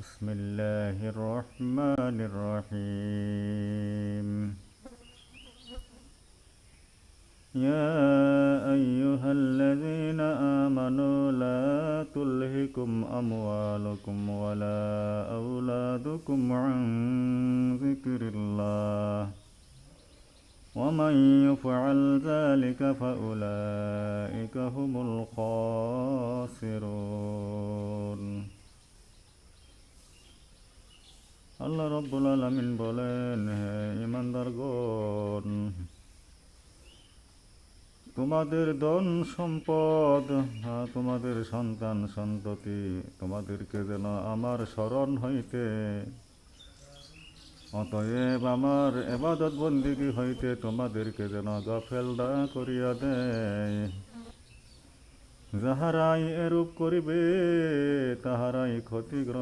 بسم الله الرحمن الرحيم يا أيها الذين آمنوا لا تلهكم أموالكم ولا أولادكم عن ذكر الله ومن يفعل ذلك فأولئك هم الخاسرون আল্লাহ রব্বুল আলামিন বলেন, হে ঈমানদারগণ, তোমাদের ধন সম্পদ, তোমাদের সন্তান সন্ততি তোমাদেরকে যেন আমার স্মরণ হইতে, অতএব আমার ইবাদত বন্দিগি হইতে তোমাদেরকে যেন গাফেল না করিয়া দেয়। যাহারাই এরূপ করিবে তাহারাই ক্ষতিগ্রস্ত।